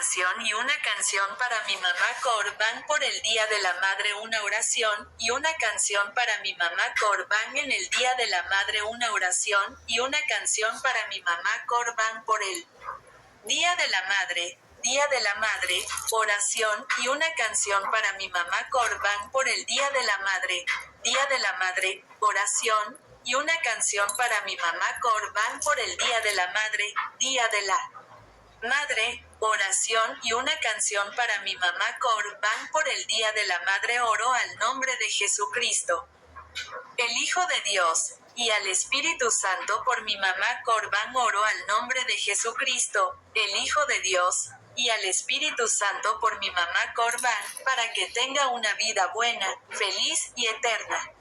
oración y una canción para mi mamá Corban por el Día de la Madre, una oración y una canción para mi mamá Corban en el Día de la Madre, una oración y una canción para mi mamá Corban por el Día de la Madre, oración y una canción para mi mamá Corban por el Día de la Madre, oración y una canción para mi mamá Corban por el Día de la Madre, Día de la Madre, oración y una canción para mi mamá Corban por el Día de la Madre. Oro al nombre de Jesucristo, el Hijo de Dios, y al Espíritu Santo por mi mamá Corban. Oro al nombre de Jesucristo, el Hijo de Dios, y al Espíritu Santo por mi mamá Corban, para que tenga una vida buena, feliz y eterna.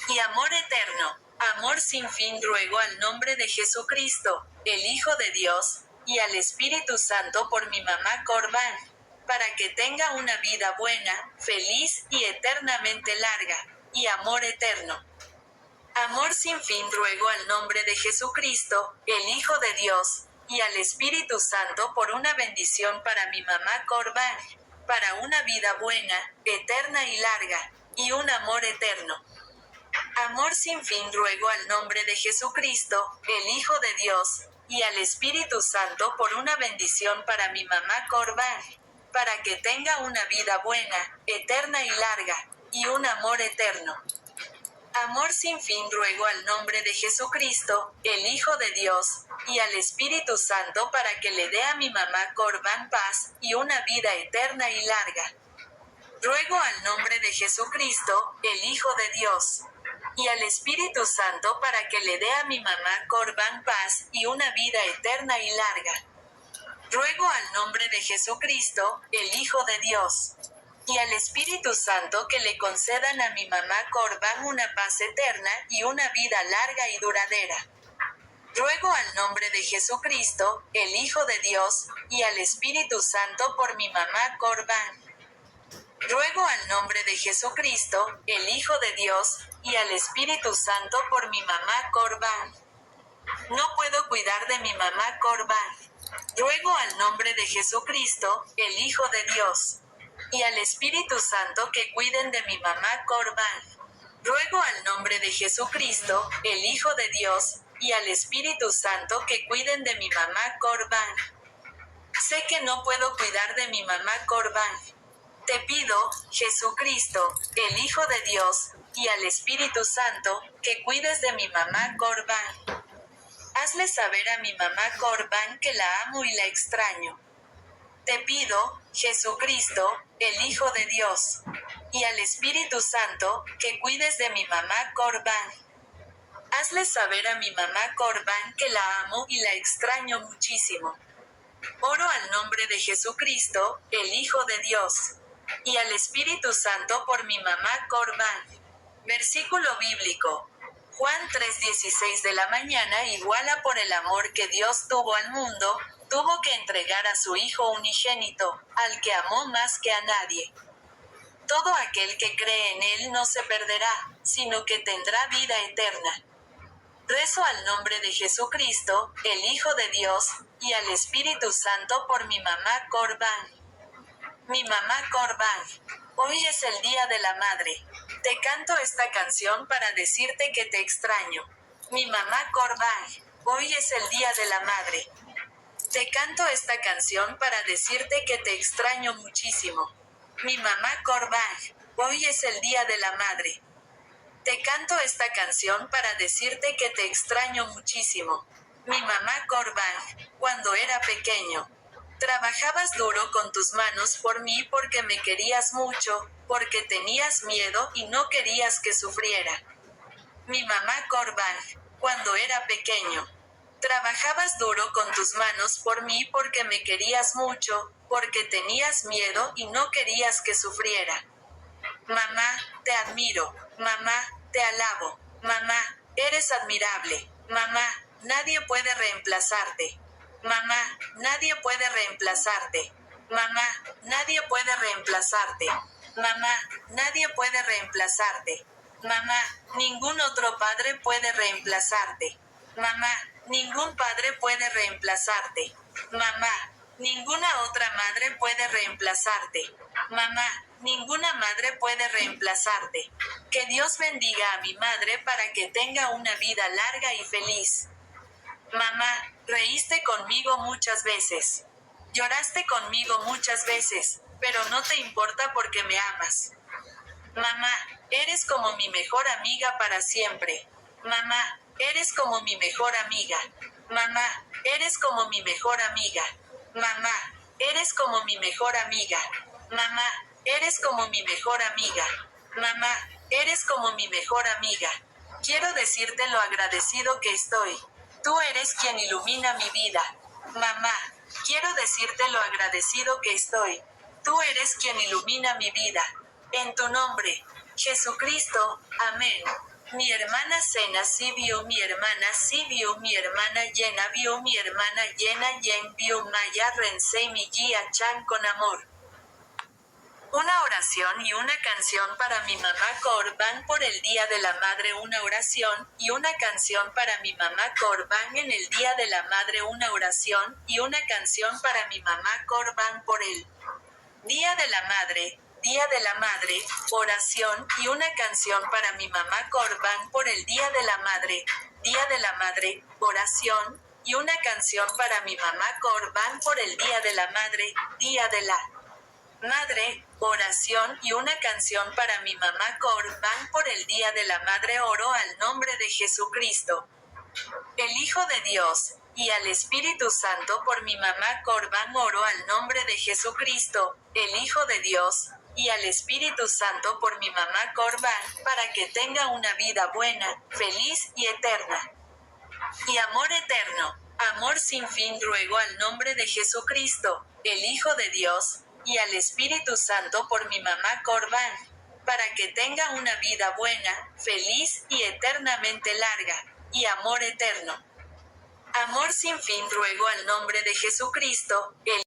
Y amor eterno, amor sin fin. Ruego al nombre de Jesucristo, el Hijo de Dios, y al Espíritu Santo por mi mamá Corban, para que tenga una vida buena, feliz y eternamente larga, y amor eterno. Amor sin fin. Ruego al nombre de Jesucristo, el Hijo de Dios, y al Espíritu Santo por una bendición para mi mamá Corban, para una vida buena, eterna y larga, y un amor eterno. Amor sin fin. Ruego al nombre de Jesucristo, el Hijo de Dios, y al Espíritu Santo por una bendición para mi mamá Corban, para que tenga una vida buena, eterna y larga, y un amor eterno. Amor sin fin. Ruego al nombre de Jesucristo, el Hijo de Dios, y al Espíritu Santo para que le dé a mi mamá Corban paz, y una vida eterna y larga. Ruego al nombre de Jesucristo, el Hijo de Dios, y al Espíritu Santo para que le dé a mi mamá Corban paz, y una vida eterna y larga. Ruego al nombre de Jesucristo, el Hijo de Dios, y al Espíritu Santo que le concedan a mi mamá Corban una paz eterna y una vida larga y duradera. Ruego al nombre de Jesucristo, el Hijo de Dios, y al Espíritu Santo por mi mamá Corban. Ruego al nombre de Jesucristo, el Hijo de Dios, y al Espíritu Santo por mi mamá Corban. No puedo cuidar de mi mamá Corban. Ruego al nombre de Jesucristo, el Hijo de Dios, y al Espíritu Santo que cuiden de mi mamá Corban. Ruego al nombre de Jesucristo, el Hijo de Dios, y al Espíritu Santo que cuiden de mi mamá Corban. Sé que no puedo cuidar de mi mamá Corban. Te pido, Jesucristo, el Hijo de Dios, y al Espíritu Santo, que cuides de mi mamá Corban. Hazle saber a mi mamá Corban que la amo y la extraño. Te pido, Jesucristo, el Hijo de Dios, y al Espíritu Santo, que cuides de mi mamá Corban. Hazle saber a mi mamá Corban que la amo y la extraño muchísimo. Oro al nombre de Jesucristo, el Hijo de Dios, y al Espíritu Santo por mi mamá Corban. Versículo bíblico. Juan 3:16 de la mañana. Igual a por el amor que Dios tuvo al mundo, tuvo que entregar a su Hijo unigénito, al que amó más que a nadie. Todo aquel que cree en Él no se perderá, sino que tendrá vida eterna. Rezo al nombre de Jesucristo, el Hijo de Dios, y al Espíritu Santo por mi mamá Corban. Mi mamá Corban, hoy es el Día de la Madre. Te canto esta canción para decirte que te extraño. Mi mamá Corban, hoy es el Día de la Madre. Te canto esta canción para decirte que te extraño muchísimo. Mi mamá Corban, hoy es el Día de la Madre. Te canto esta canción para decirte que te extraño muchísimo. Mi mamá Corban, cuando era pequeño, trabajabas duro con tus manos por mí porque me querías mucho, porque tenías miedo y no querías que sufriera. Mi mamá Corban, cuando era pequeño, trabajabas duro con tus manos por mí porque me querías mucho, porque tenías miedo y no querías que sufriera. Mamá, te admiro. Mamá, te alabo. Mamá, eres admirable. Mamá, nadie puede reemplazarte. Mamá, nadie puede reemplazarte. Mamá, nadie puede reemplazarte. Mamá, nadie puede reemplazarte. Mamá, ningún otro padre puede reemplazarte. Mamá, ningún padre puede reemplazarte. Mamá, ninguna otra madre puede reemplazarte. Mamá, ninguna madre puede reemplazarte. Que Dios bendiga a mi madre para que tenga una vida larga y feliz. Mamá, reíste conmigo muchas veces. Lloraste conmigo muchas veces, pero no te importa porque me amas. Mamá, eres como mi mejor amiga para siempre. Mamá, eres como mi mejor amiga. Mamá, eres como mi mejor amiga. Mamá, eres como mi mejor amiga. Mamá, eres como mi mejor amiga. Mamá, eres como mi mejor amiga. Quiero decirte lo agradecido que estoy. Tú eres quien ilumina mi vida. Mamá, quiero decirte lo agradecido que estoy. Tú eres quien ilumina mi vida. En tu nombre, Jesucristo, amén. Mi hermana Sena sí vio, mi hermana sí vio, mi hermana Llena vio, mi hermana Llena Yen vio, Maya Rensei mi guía Chan con amor. Una oración y una canción para mi mamá Corban por el Día de la Madre. Una oración y una canción para mi mamá Corban en el Día de la Madre. Una oración y una canción para mi mamá Corban por el Día de la Madre. Día de la Madre, oración y una canción para mi mamá Corban por el Día de la Madre. Día de la Madre, oración y una canción para mi mamá Corban por el Día de la Madre. Día de la Madre, oración y una canción para mi mamá Corban por el Día de la Madre. Oro al nombre de Jesucristo, el Hijo de Dios, y al Espíritu Santo por mi mamá Corban. Oro al nombre de Jesucristo, el Hijo de Dios, y al Espíritu Santo por mi mamá Corban, para que tenga una vida buena, feliz y eterna. Y amor eterno, amor sin fin. Ruego al nombre de Jesucristo, el Hijo de Dios, y al Espíritu Santo por mi mamá Corban, para que tenga una vida buena, feliz y eternamente larga, y amor eterno. Amor sin fin. Ruego al nombre de Jesucristo, el